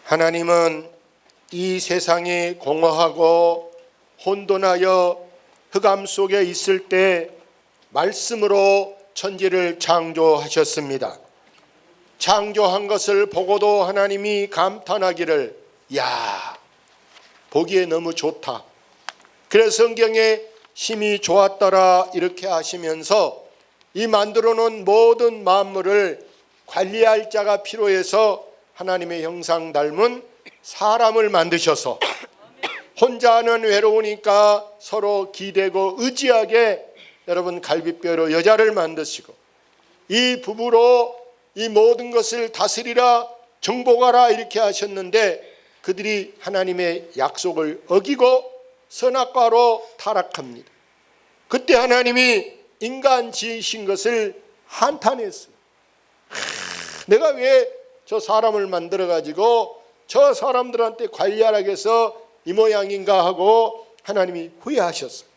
하나님은 이 세상이 공허하고 혼돈하여 흑암 속에 있을 때 말씀으로 천지를 창조하셨습니다. 창조한 것을 보고도 하나님이 감탄하기를 야, 보기에 너무 좋다. 그래서 성경에 심히 좋았더라 이렇게 하시면서 이 만들어 놓은 모든 만물을 관리할 자가 필요해서 하나님의 형상 닮은 사람을 만드셔서 혼자는 외로우니까 서로 기대고 의지하게 여러분 갈빗뼈로 여자를 만드시고 이 부부로 이 모든 것을 다스리라 정복하라 이렇게 하셨는데 그들이 하나님의 약속을 어기고 선악과로 타락합니다. 그때 하나님이 인간 지으신 것을 한탄했어요. 내가 왜 저 사람을 만들어 가지고 저 사람들한테 관리하라고 해서 이 모양인가 하고 하나님이 후회하셨어요.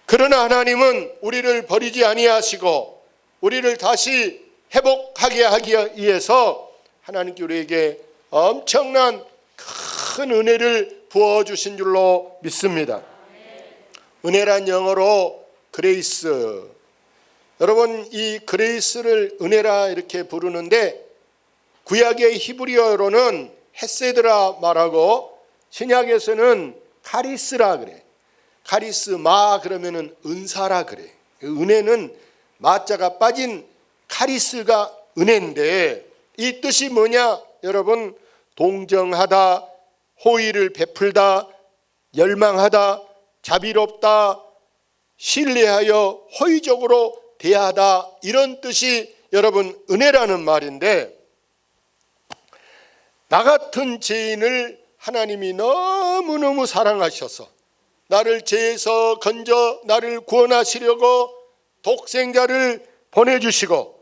그러나 하나님은 우리를 버리지 아니하시고 우리를 다시 회복하게 하기 위해서 하나님께 우리에게 엄청난 큰 은혜를 부어주신 줄로 믿습니다. 은혜란 영어로 그레이스. 여러분 이 그레이스를 은혜라 이렇게 부르는데 구약의 히브리어로는 헤세드라 말하고 신약에서는 카리스라 그래. 카리스마 그러면은 은사라 그래. 은혜는 마자가 빠진 카리스가 은혜인데 이 뜻이 뭐냐? 여러분 동정하다, 호의를 베풀다, 열망하다, 자비롭다, 신뢰하여 호의적으로 대하다 이런 뜻이 여러분 은혜라는 말인데 나 같은 죄인을 하나님이 너무너무 사랑하셔서 나를 죄에서 건져 나를 구원하시려고 독생자를 보내주시고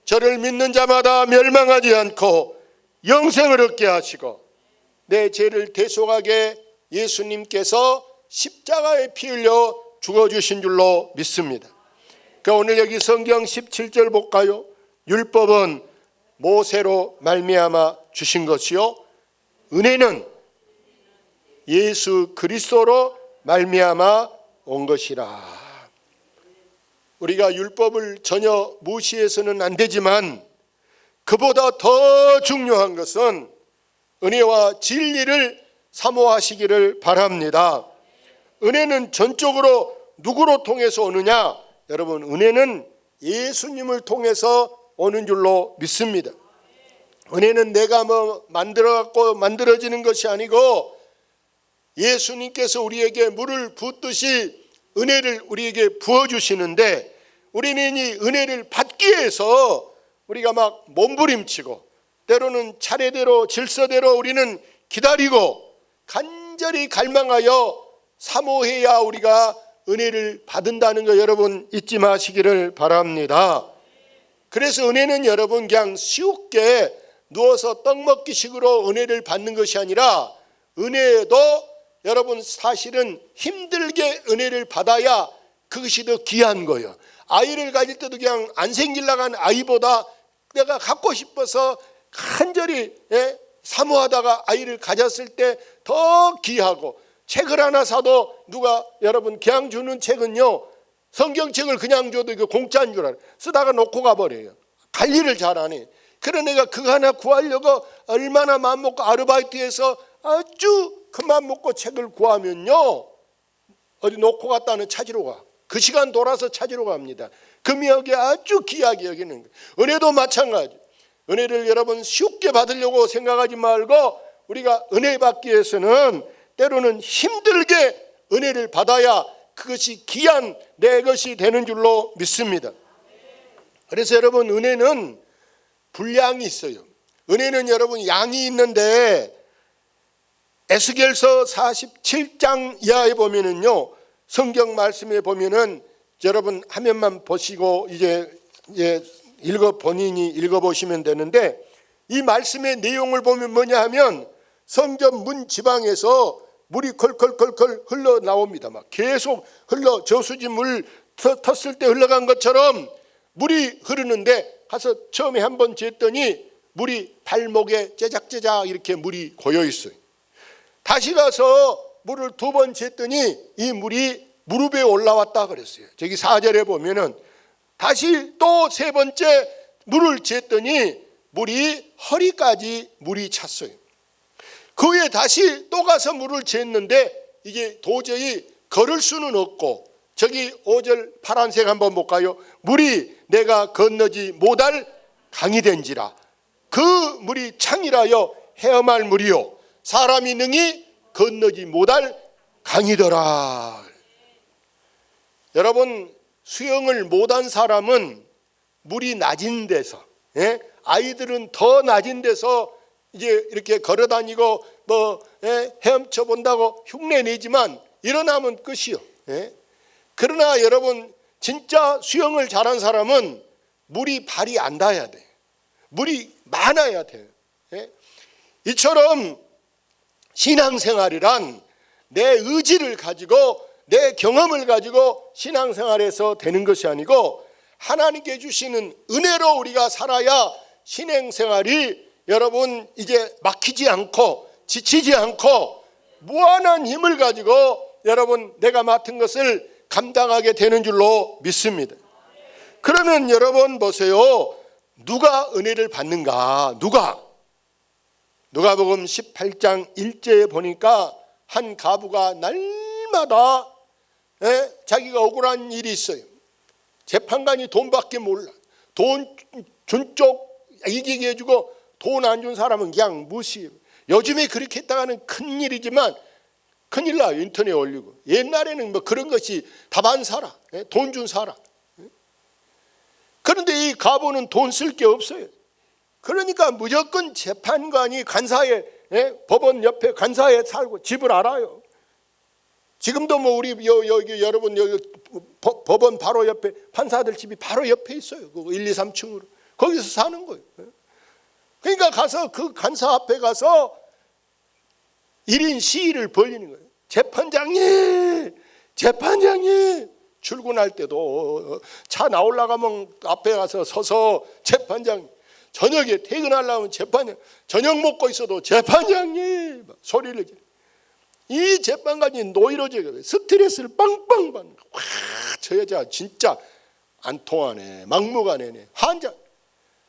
저를 믿는 자마다 멸망하지 않고 영생을 얻게 하시고 내 죄를 대속하게 예수님께서 십자가에 피 흘려 죽어주신 줄로 믿습니다. 그러니까 오늘 여기 성경 17절 볼까요? 율법은 모세로 말미암아 주신 것이요 은혜는 예수 그리스도로 말미암아 온 것이라. 우리가 율법을 전혀 무시해서는 안 되지만 그보다 더 중요한 것은 은혜와 진리를 사모하시기를 바랍니다. 은혜는 전적으로 누구로 통해서 오느냐? 여러분 은혜는 예수님을 통해서 오는 줄로 믿습니다. 은혜는 내가 만들어갖고 만들어지는 것이 아니고 예수님께서 우리에게 물을 붓듯이 은혜를 우리에게 부어주시는데 우리는 이 은혜를 받기 위해서 우리가 막 몸부림치고 때로는 차례대로 질서대로 우리는 기다리고 간절히 갈망하여 사모해야 우리가 은혜를 받는다는 거 여러분 잊지 마시기를 바랍니다. 그래서 은혜는 여러분 그냥 쉽게 누워서 떡 먹기 식으로 은혜를 받는 것이 아니라 은혜도 여러분 사실은 힘들게 은혜를 받아야 그것이 더 귀한 거예요. 아이를 가질 때도 그냥 안 생기려고 하는 아이보다 내가 갖고 싶어서 간절히 사모하다가 아이를 가졌을 때 더 귀하고 책을 하나 사도 누가 여러분 그냥 주는 책은요 성경책을 그냥 줘도 이거 공짜인 줄 알아요. 쓰다가 놓고 가버려요. 관리를 잘 안 해. 그런 애가 그거 하나 구하려고 얼마나 마음먹고 아르바이트해서 아주 그만 먹고 책을 구하면요 어디 놓고 갔다는 찾으러 가. 그 시간 돌아서 찾으러 갑니다. 금이 여기 아주 귀하게 여기는 거예요. 은혜도 마찬가지. 은혜를 여러분 쉽게 받으려고 생각하지 말고 우리가 은혜 받기 위해서는 때로는 힘들게 은혜를 받아야 그것이 귀한 내 것이 되는 줄로 믿습니다. 그래서 여러분 은혜는 분량이 있어요. 은혜는 여러분 양이 있는데 에스겔서 47장 이하에 보면은요 성경 말씀에 보면은 여러분 화면만 보시고 이제 본인이 읽어보시면 되는데 이 말씀의 내용을 보면 뭐냐 하면 성전 문 지방에서 물이 컬컬컬컬 흘러나옵니다. 막 계속 저수지 물 텄을 때 흘러간 것처럼 물이 흐르는데 가서 처음에 한번 쟀더니 물이 발목에 제작제작 이렇게 물이 고여 있어요. 다시 가서 물을 2번 쟀더니 이 물이 무릎에 올라왔다 그랬어요. 저기 4절에 보면은 다시 또 3번째 물을 쟀더니 물이 허리까지 물이 찼어요. 그 후에 다시 또 가서 물을 쟀는데 이게 도저히 걸을 수는 없고, 저기 5절 파란색 한번 볼까요? 물이 내가 건너지 못할 강이 된지라. 그 물이 창이라여 헤엄할 물이요 사람이 능히 건너지 못할 강이더라. 여러분, 수영을 못한 사람은 물이 낮은 데서, 아이들은 더 낮은 데서 이제 이렇게 걸어다니고 헤엄쳐 본다고 흉내내지만 일어나면 끝이요. 그러나 여러분, 진짜 수영을 잘한 사람은 물이 발이 안 닿아야 돼. 물이 많아야 돼요. 이처럼 신앙생활이란 내 의지를 가지고 내 경험을 가지고 신앙생활에서 되는 것이 아니고 하나님께 주시는 은혜로 우리가 살아야 신앙생활이 여러분 이제 막히지 않고 지치지 않고 무한한 힘을 가지고 여러분 내가 맡은 것을 감당하게 되는 줄로 믿습니다. 그러면 여러분 보세요. 누가 은혜를 받는가? 누가복음 18장 1절에 보니까 한 과부가 날마다 자기가 억울한 일이 있어요. 재판관이 돈밖에 몰라. 돈 준 쪽 이기게 해주고 돈 안 준 사람은 그냥 무시해요. 요즘에 그렇게 했다가는 큰일이지만 큰일 나요. 인터넷에 올리고. 옛날에는 뭐 그런 것이 다반사라. 돈 준 사람. 그런데 이 과부는 돈 쓸 게 없어요. 그러니까 무조건 재판관이 간사에, 법원 옆에 간사에 살고 집을 알아요. 지금도 뭐 우리 여기 여러분 여기 법원 바로 옆에 판사들 집이 바로 옆에 있어요. 그 1, 2, 3층으로 거기서 사는 거예요. 그러니까 가서 그 간사 앞에 가서 1인 시위를 벌이는 거예요. 재판장님 출근할 때도 차 나오려면 앞에 가서 서서 재판장, 저녁에 퇴근하려면 재판장, 저녁 먹고 있어도 재판장님 소리를 지르. 이 재판관이 노이로제 스트레스를 빵빵 받는 거야. 와, 저 여자 진짜 안 통하네. 막무가내네. 환자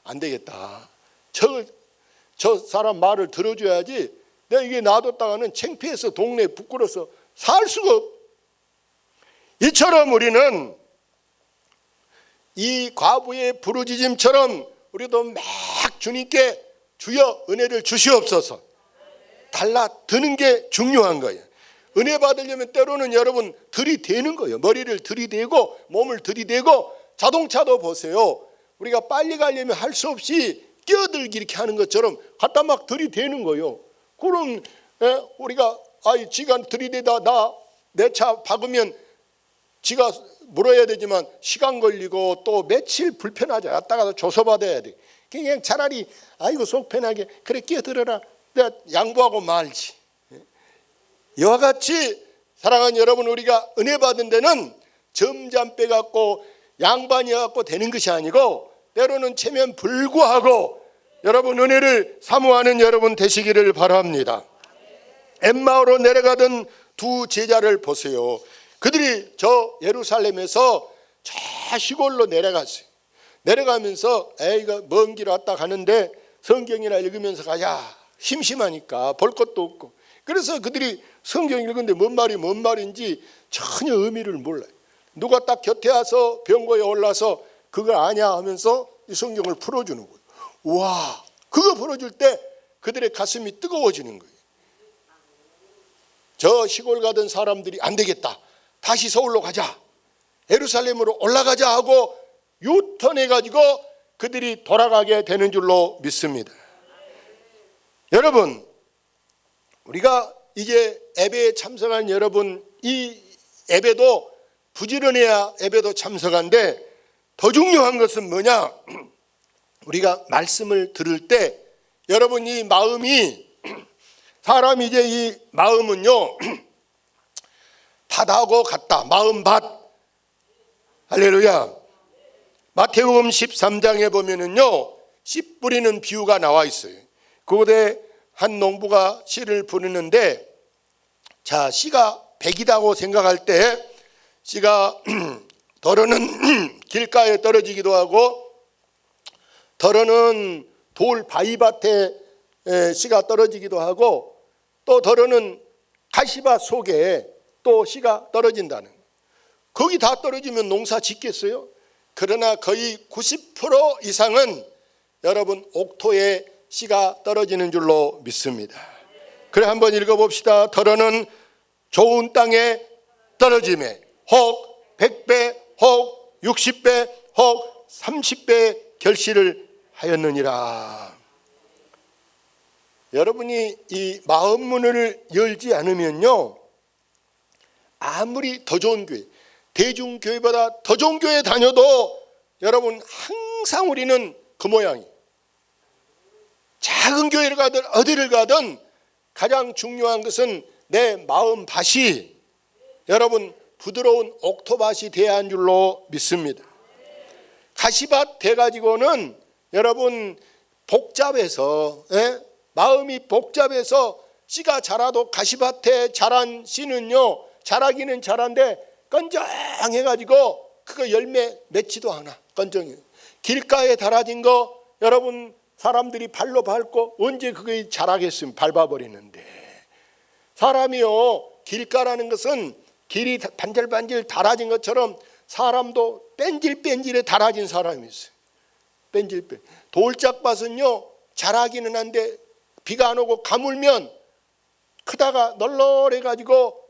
안 되겠다. 저 사람 말을 들어줘야지. 내가 이게 놔뒀다가는 창피해서 동네에 부끄러워서 살 수가 없. 이처럼 우리는 이 과부의 부르짖음처럼 우리도 막 주님께 주여 은혜를 주시옵소서 달라드는 게 중요한 거예요. 은혜 받으려면 때로는 여러분 들이대는 거예요. 머리를 들이대고 몸을 들이대고, 자동차도 보세요. 우리가 빨리 가려면 할 수 없이 끼어들기 이렇게 하는 것처럼 갖다 막 들이대는 거예요. 그럼 우리가 지가 들이대다 내 차 박으면 지가 물어야 되지만 시간 걸리고 또 며칠 불편하죠. 갔다가 조서받아야 돼. 그냥 차라리 아이고 속 편하게 그래 끼어들어라. 내가 양보하고 말지. 이와 같이 사랑하는 여러분, 우리가 은혜 받은 데는 점잠 빼갖고 양반이갖고 되는 것이 아니고 때로는 체면 불구하고 여러분 은혜를 사모하는 여러분 되시기를 바랍니다. 엠마오로 내려가던 두 제자를 보세요. 그들이 저 예루살렘에서 저 시골로 내려갔어요. 내려가면서 이거 먼 길 왔다 가는데 성경이나 읽으면서 가야 심심하니까 볼 것도 없고, 그래서 그들이 성경 읽는데 뭔 말인지 전혀 의미를 몰라요. 누가 딱 곁에 와서 병고에 올라서 그걸 아냐 하면서 이 성경을 풀어주는 거예요. 와, 그거 풀어줄 때 그들의 가슴이 뜨거워지는 거예요. 저 시골 가던 사람들이 안 되겠다, 다시 서울로 가자, 예루살렘으로 올라가자 하고 유턴해가지고 그들이 돌아가게 되는 줄로 믿습니다. 여러분, 우리가 이제 예배에 참석한 여러분, 이 예배도 부지런해야 예배도 참석한데 더 중요한 것은 뭐냐? 우리가 말씀을 들을 때 여러분 이 마음이, 사람이 이제 이 마음은요 밭하고 같다. 마음밭. 할렐루야. 마태복음 13장에 보면은요 씨 뿌리는 비유가 나와 있어요. 그곳에 한 농부가 씨를 뿌리는데, 자, 씨가 100이라고 생각할 때 씨가 덜어는 길가에 떨어지기도 하고, 덜어는 돌 바위밭에 씨가 떨어지기도 하고, 또 덜어는 가시밭 속에 또 씨가 떨어진다는, 거기 다 떨어지면 농사 짓겠어요? 그러나 거의 90% 이상은 여러분 옥토에 씨가 떨어지는 줄로 믿습니다. 그래, 한번 읽어봅시다. 덜어는 좋은 땅에 떨어짐에 혹 100배 혹 60배 혹 30배 결실을 하였느니라. 여러분이 이 마음 문을 열지 않으면요, 아무리 더 좋은 교회, 대중교회보다 더 좋은 교회 다녀도 여러분 항상 우리는 그 모양이에요. 작은 교회를 가든 어디를 가든 가장 중요한 것은 내 마음밭이 여러분 부드러운 옥토밭이 돼야 한 줄로 믿습니다. 가시밭 돼가지고는 여러분 복잡해서, 마음이 복잡해서 씨가 자라도 가시밭에 자란 씨는요, 자라기는 자란데 건정해가지고 그거 열매 맺지도 않아. 건정해. 길가에 달아진 거 여러분 사람들이 발로 밟고 언제 그게 자라겠으면 밟아버리는데, 사람이요, 길가라는 것은 길이 반질반질 달아진 것처럼 사람도 뺀질뺀질에 달아진 사람이 있어요. 뺀질뺀. 돌짝밭은요 자라기는 한데 비가 안 오고 가물면 크다가 널널해가지고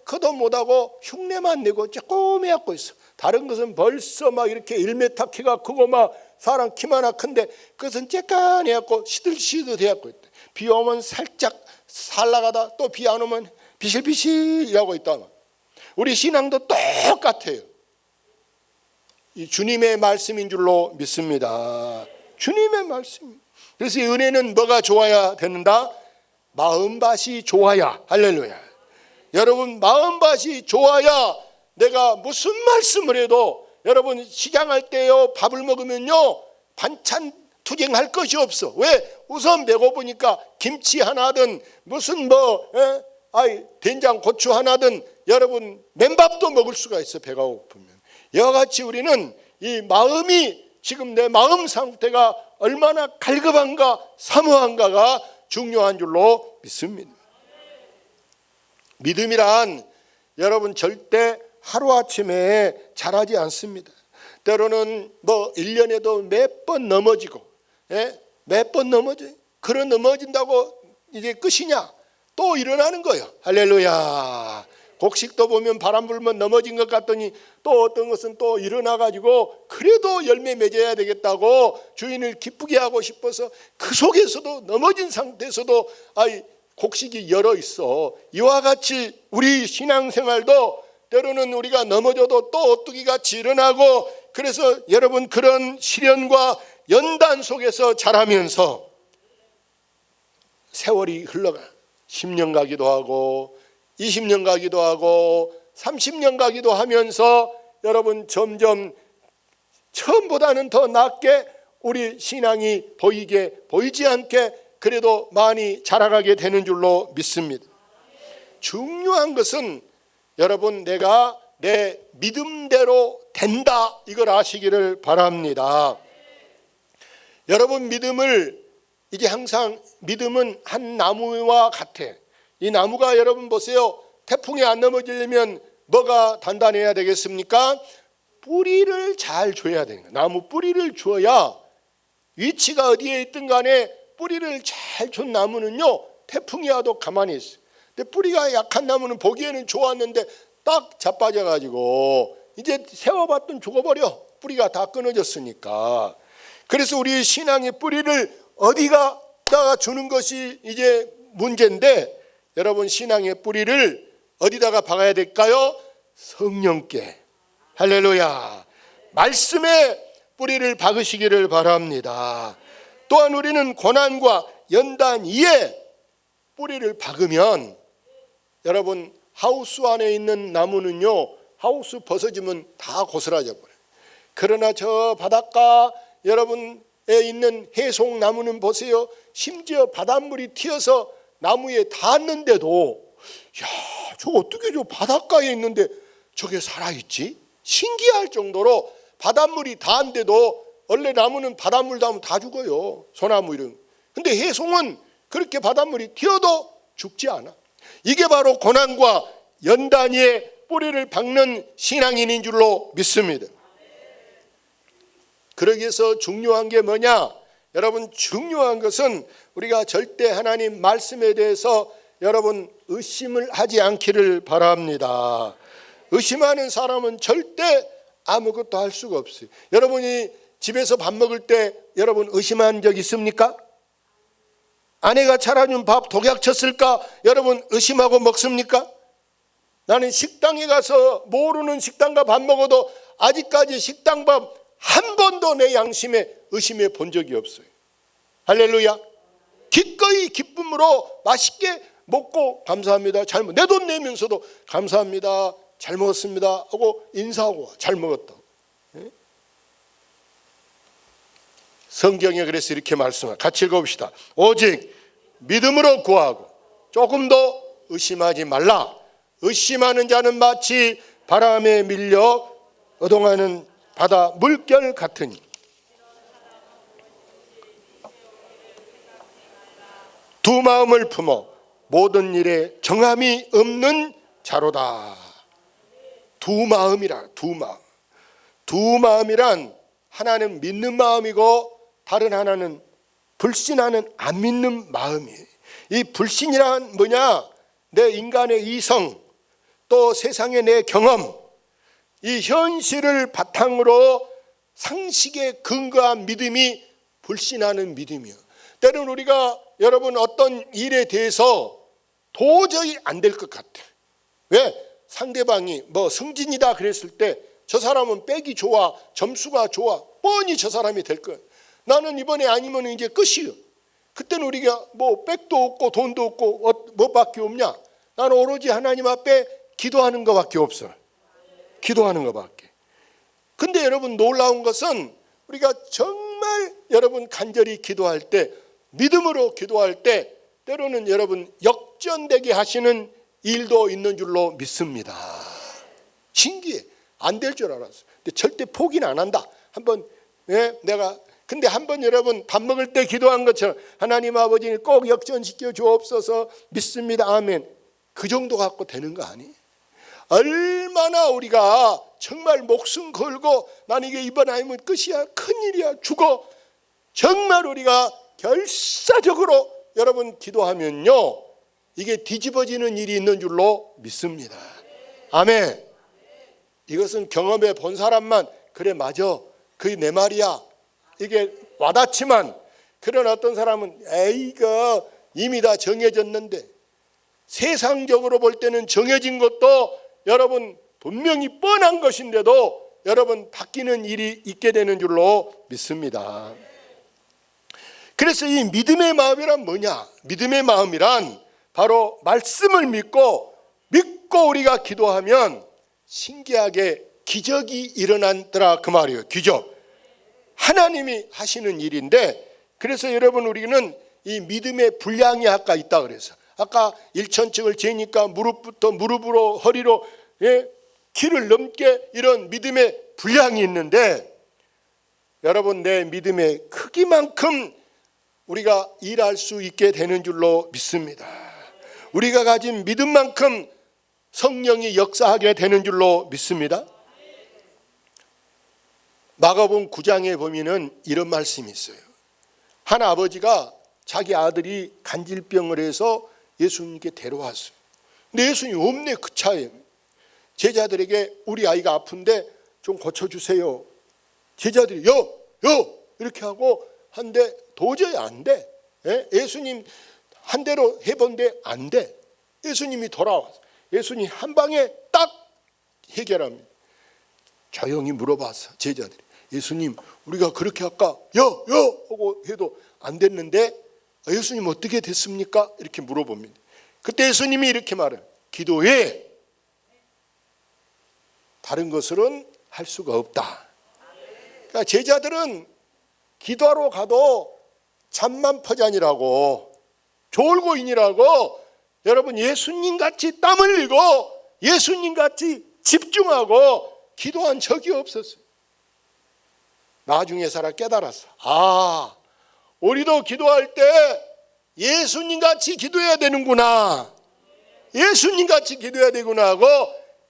크도 못하고 흉내만 내고 조그매갖고 있어. 다른 것은 벌써 막 이렇게 1m 키가 크고 막 사람 키만 큰데 그것은 쬐깐해갖고 시들시들해갖고 있다. 비 오면 살짝 살라가다 또 비 안 오면 비실비실하고 있다. 우리 신앙도 똑같아요. 이 주님의 말씀인 줄로 믿습니다. 주님의 말씀. 그래서 이 은혜는 뭐가 좋아야 되는다? 마음밭이 좋아야. 할렐루야. 여러분 마음밭이 좋아야 내가 무슨 말씀을 해도, 여러분 시장할 때요 밥을 먹으면요 반찬 투쟁할 것이 없어. 왜? 우선 배고프니까 김치 하나든 무슨 된장 고추 하나든 여러분 맨밥도 먹을 수가 있어, 배가 고프면. 이와 같이 우리는 이 마음이, 지금 내 마음 상태가 얼마나 갈급한가 사모한가가 중요한 줄로 믿습니다. 믿음이란 여러분 절대 하루아침에 자라지 않습니다. 때로는 1년에도 몇 번 넘어지고, 몇 번 넘어져요. 그런 넘어진다고 이제 끝이냐? 또 일어나는 거예요. 할렐루야. 곡식도 보면 바람 불면 넘어진 것 같더니 또 어떤 것은 또 일어나가지고 그래도 열매 맺어야 되겠다고 주인을 기쁘게 하고 싶어서 그 속에서도 넘어진 상태에서도 곡식이 열어 있어. 이와 같이 우리 신앙생활도 때로는 우리가 넘어져도 또 오뚜기 같이 일어나고, 그래서 여러분 그런 시련과 연단 속에서 자라면서 세월이 흘러가 10년 가기도 하고 20년 가기도 하고 30년 가기도 하면서 여러분 점점 처음보다는 더 낫게 우리 신앙이 보이지 않게 그래도 많이 자라가게 되는 줄로 믿습니다. 중요한 것은 여러분 내가 내 믿음대로 된다, 이걸 아시기를 바랍니다. 여러분 믿음을 이제 항상 믿음은 한 나무와 같아. 이 나무가 여러분 보세요. 태풍에 안 넘어지려면 뭐가 단단해야 되겠습니까? 뿌리를 잘 줘야 되는 거예요. 나무 뿌리를 줘야 위치가 어디에 있든 간에 뿌리를 잘 준 나무는요 태풍이 와도 가만히 있어요. 근데 뿌리가 약한 나무는 보기에는 좋았는데 딱 자빠져가지고 이제 세워봤더니 죽어버려. 뿌리가 다 끊어졌으니까. 그래서 우리 신앙의 뿌리를 어디다가 주는 것이 이제 문제인데, 여러분 신앙의 뿌리를 어디다가 박아야 될까요? 성령께. 할렐루야. 말씀에 뿌리를 박으시기를 바랍니다. 또한 우리는 고난과 연단 이에 뿌리를 박으면, 여러분 하우스 안에 있는 나무는요 하우스 벗어지면 다 고스라져 버려요. 그러나 저 바닷가 여러분 있는 해송나무는 보세요. 심지어 바닷물이 튀어서 나무에 닿았는데도 야, 저 어떻게 저 바닷가에 있는데 저게 살아있지? 신기할 정도로 바닷물이 닿은데도, 원래 나무는 바닷물 닿으면 다 죽어요. 소나무 이런. 근데 해송은 그렇게 바닷물이 튀어도 죽지 않아. 이게 바로 고난과 연단의 뿌리를 박는 신앙인인 줄로 믿습니다. 그러기 위해서 중요한 게 뭐냐? 여러분, 중요한 것은 우리가 절대 하나님 말씀에 대해서 여러분 의심을 하지 않기를 바랍니다. 의심하는 사람은 절대 아무것도 할 수가 없어요. 여러분이 집에서 밥 먹을 때 여러분 의심한 적 있습니까? 아내가 차려준 밥 독약 쳤을까? 여러분 의심하고 먹습니까? 나는 식당에 가서 모르는 식당과 밥 먹어도 아직까지 식당 밥 한 번도 내 양심에 의심해 본 적이 없어요. 할렐루야. 기꺼이 기쁨으로 맛있게 먹고 감사합니다, 내 돈 내면서도 감사합니다, 잘 먹었습니다 하고 인사하고 잘 먹었다. 성경에 그래서 이렇게 말씀을 같이 읽어봅시다. 오직 믿음으로 구하고 조금 더 의심하지 말라. 의심하는 자는 마치 바람에 밀려 어동하는 바다 물결 같으니 두 마음을 품어 모든 일에 정함이 없는 자로다. 두 마음이라. 두 마음이란 하나는 믿는 마음이고 다른 하나는 불신하는 안 믿는 마음이에요. 이 불신이란 뭐냐? 내 인간의 이성, 또 세상의 내 경험, 이 현실을 바탕으로 상식에 근거한 믿음이 불신하는 믿음이에요. 때로는 우리가 여러분 어떤 일에 대해서 도저히 안 될 것 같아. 왜? 상대방이 뭐 승진이다 그랬을 때 저 사람은 백이 좋아, 점수가 좋아, 뻔히 저 사람이 될 거야. 나는 이번에 아니면 이제 끝이요. 그때는 우리가 뭐 백도 없고 돈도 없고 뭐밖에 없냐? 나는 오로지 하나님 앞에 기도하는 것밖에 없어. 기도하는 것밖에. 근데 여러분 놀라운 것은 우리가 정말 여러분 간절히 기도할 때, 믿음으로 기도할 때 때로는 여러분 역전되게 하시는 일도 있는 줄로 믿습니다. 신기해. 안 될 줄 알았어. 근데 절대 포기는 안 한다. 한번 근데 한번 여러분 밥 먹을 때 기도한 것처럼 하나님 아버지 꼭 역전시켜 주옵소서 믿습니다. 아멘. 그 정도 갖고 되는 거 아니에요? 얼마나 우리가 정말 목숨 걸고 나는 이게 이번 아니면 끝이야, 큰일이야, 죽어, 정말 우리가 결사적으로 여러분 기도하면요 이게 뒤집어지는 일이 있는 줄로 믿습니다. 아멘. 이것은 경험해 본 사람만 그래 맞아, 그게 내 말이야 이게 와닿지만, 그런 어떤 사람은 에이가 이미 다 정해졌는데, 세상적으로 볼 때는 정해진 것도 여러분 분명히 뻔한 것인데도 여러분 바뀌는 일이 있게 되는 줄로 믿습니다. 그래서 이 믿음의 마음이란 뭐냐? 믿음의 마음이란 바로 말씀을 믿고 우리가 기도하면 신기하게 기적이 일어난더라 그 말이에요. 기적. 하나님이 하시는 일인데, 그래서 여러분 우리는 이 믿음의 분량이 아까 있다 그래서 아까 1,000층을 재니까 무릎으로 허리로 길을 넘게 이런 믿음의 분량이 있는데, 여러분 내 믿음의 크기만큼 우리가 일할 수 있게 되는 줄로 믿습니다. 우리가 가진 믿음만큼 성령이 역사하게 되는 줄로 믿습니다. 마가복음 9장에 보면은 이런 말씀이 있어요. 한 아버지가 자기 아들이 간질병을 해서 예수님께 데려왔어요. 근데 예수님 없네 그 차에. 제자들에게 우리 아이가 아픈데 좀 고쳐주세요. 제자들이 여 이렇게 하고 한데 도저히 안 돼. 예수님 한 대로 해본데 안 돼. 예수님이 돌아와서 예수님 한 방에 딱 해결합니다. 조용히 물어봤어 제자들이. 예수님 우리가 그렇게 할까? 여 하고 해도 안 됐는데 예수님 어떻게 됐습니까? 이렇게 물어봅니다. 그때 예수님이 이렇게 말해요. 기도해. 다른 것으로는 할 수가 없다. 그러니까 제자들은 기도하러 가도 잠만 퍼자니라고, 졸고인이라고 여러분 예수님같이 땀 흘리고 예수님같이 집중하고 기도한 적이 없었어요. 나중에 살아 깨달았어. 아, 우리도 기도할 때 예수님같이 기도해야 되는구나, 예수님같이 기도해야 되구나 하고,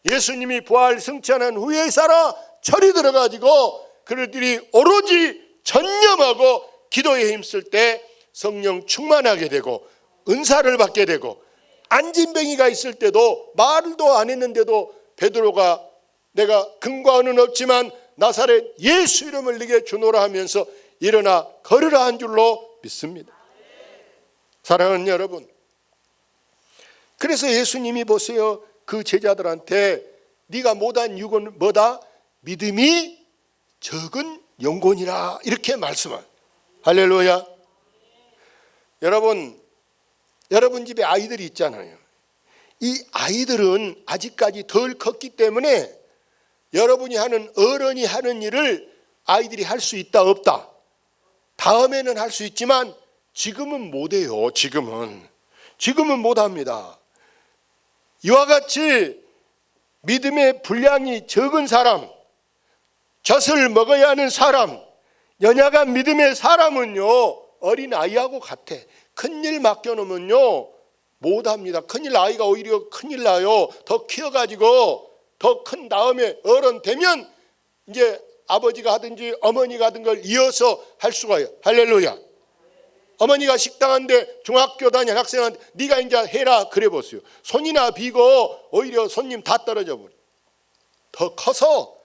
예수님이 부활 승천한 후에 살아 철이 들어가지고 그들이 오로지 전념하고 기도에 힘쓸 때 성령 충만하게 되고 은사를 받게 되고, 안진뱅이가 있을 때도 말도 안 했는데도 베드로가 내가 금과 은은 없지만 나사렛 예수 이름을 네게 주노라 하면서 일어나 걸으라 한 줄로 믿습니다. 사랑하는 여러분, 그래서 예수님이 보세요, 그 제자들한테 네가 못한 육은 뭐다? 믿음이 적은 영혼이라 이렇게 말씀을. 할렐루야. 여러분 집에 아이들이 있잖아요. 이 아이들은 아직까지 덜 컸기 때문에 여러분이 하는, 어른이 하는 일을 아이들이 할 수 있다 없다? 다음에는 할 수 있지만 지금은 못해요. 지금은 못합니다. 이와 같이 믿음의 분량이 적은 사람, 젖을 먹어야 하는 사람, 연약한 믿음의 사람은요 어린아이하고 같아. 큰일 맡겨놓으면요 못합니다. 큰일, 아이가 오히려 큰일 나요. 더 키워가지고 더 큰 다음에 어른 되면 이제 아버지가 하든지 어머니가 하든 걸 이어서 할 수가 있어요. 할렐루야. 어머니가 식당한데 중학교 다니는 학생한테 네가 이제 해라 그래 보세요. 손이나 비고 오히려 손님 다 떨어져 버려. 더 커서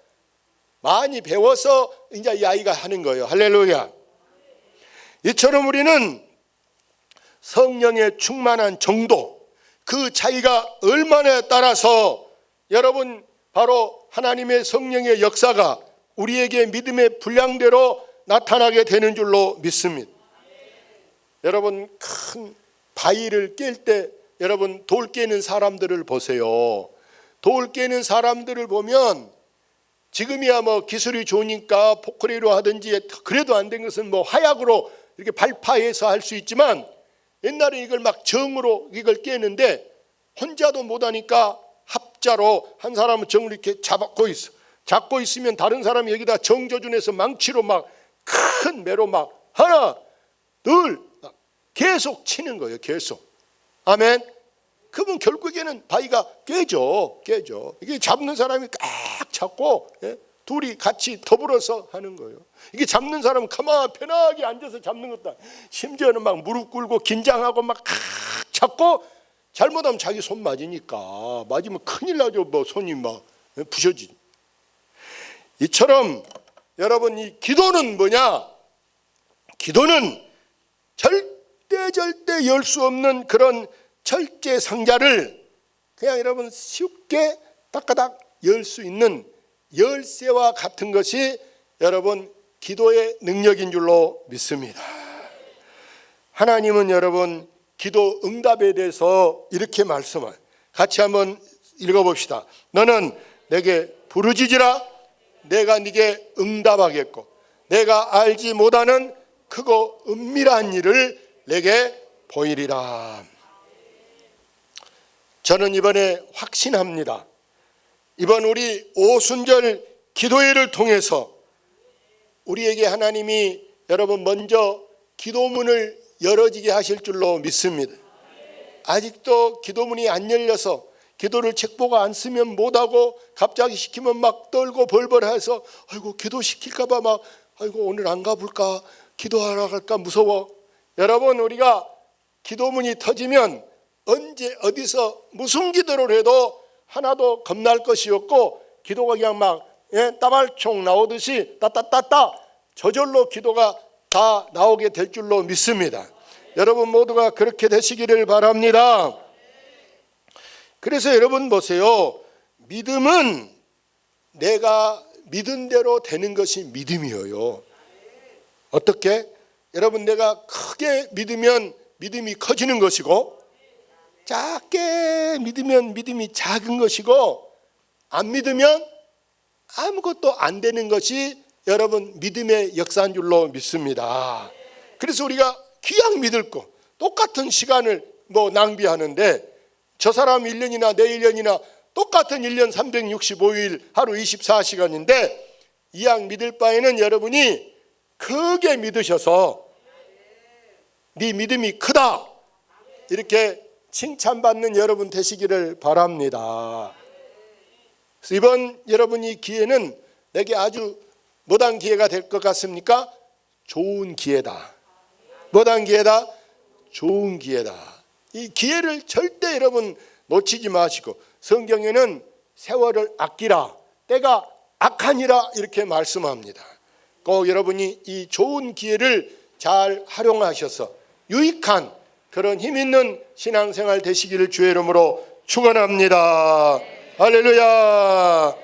많이 배워서 이제 이 아이가 하는 거예요. 할렐루야. 이처럼 우리는 성령의 충만한 정도, 그 차이가 얼마나에 따라서 여러분 바로 하나님의 성령의 역사가 우리에게 믿음의 분량대로 나타나게 되는 줄로 믿습니다. 여러분 큰 바위를 깰 때 여러분 돌 깨는 사람들을 보세요. 돌 깨는 사람들을 보면 지금이야 뭐 기술이 좋으니까 포크레인으로 하든지, 그래도 안 된 것은 뭐 화약으로 이렇게 발파해서 할 수 있지만 옛날에 이걸 막 정으로 이걸 깨는데 혼자도 못하니까 합자로 한 사람은 정을 이렇게 잡고 있어. 잡고 있으면 다른 사람이 여기다 정조준해서 망치로 막 큰 매로 막 하나 둘 계속 치는 거예요. 계속. 아멘. 그러면 결국에는 바위가 깨져. 이게 잡는 사람이 꽉 잡고 둘이 같이 더불어서 하는 거예요. 이게 잡는 사람은 가만 편하게 앉아서 잡는 것도, 심지어는 막 무릎 꿇고 긴장하고 막 잡고 잘못하면 자기 손 맞으니까, 맞으면 큰일 나죠. 뭐 손이 막 부셔지죠. 이처럼 여러분 이 기도는 뭐냐? 기도는 절대 열 수 없는 그런 철제 상자를 그냥 여러분 쉽게 따까닥 열 수 있는 열쇠와 같은 것이 여러분 기도의 능력인 줄로 믿습니다. 하나님은 여러분 기도 응답에 대해서 이렇게 말씀을 같이 한번 읽어봅시다. 너는 내게 부르짖으라 내가 네게 응답하겠고 내가 알지 못하는 크고 은밀한 일을 내게 보이리라. 저는 이번에 확신합니다. 이번 우리 오순절 기도회를 통해서 우리에게 하나님이 여러분 먼저 기도문을 열어지게 하실 줄로 믿습니다. 아직도 기도문이 안 열려서 기도를 책보고 안 쓰면 못하고 갑자기 시키면 막 떨고 벌벌해서 아이고 기도시킬까 봐 막 아이고 오늘 안 가볼까, 기도하러 갈까 무서워. 여러분 우리가 기도문이 터지면 언제 어디서 무슨 기도를 해도 하나도 겁날 것이 없고 기도가 그냥 막 따발총 나오듯이 따따따따 저절로 기도가 다 나오게 될 줄로 믿습니다. 여러분 모두가 그렇게 되시기를 바랍니다. 그래서 여러분 보세요. 믿음은 내가 믿은 대로 되는 것이 믿음이에요. 어떻게? 여러분 내가 크게 믿으면 믿음이 커지는 것이고 작게 믿으면 믿음이 작은 것이고 안 믿으면 아무것도 안 되는 것이 여러분 믿음의 역사인 줄로 믿습니다. 그래서 우리가 귀양 믿을 거 똑같은 시간을 낭비하는데 저 사람 1년이나 내 1년이나 똑같은 1년 365일 하루 24시간인데 이왕 믿을 바에는 여러분이 크게 믿으셔서 네 믿음이 크다 이렇게 칭찬받는 여러분 되시기를 바랍니다. 그래서 이번 여러분이 기회는 내게 아주 뭐단 기회가 될 것 같습니까? 좋은 기회다. 뭐단 기회다? 좋은 기회다. 이 기회를 절대 여러분 놓치지 마시고 성경에는 세월을 아끼라 때가 악하니라 이렇게 말씀합니다. 꼭 여러분이 이 좋은 기회를 잘 활용하셔서 유익한 그런 힘 있는 신앙생활 되시기를 주의 이름으로 축원합니다. 할렐루야.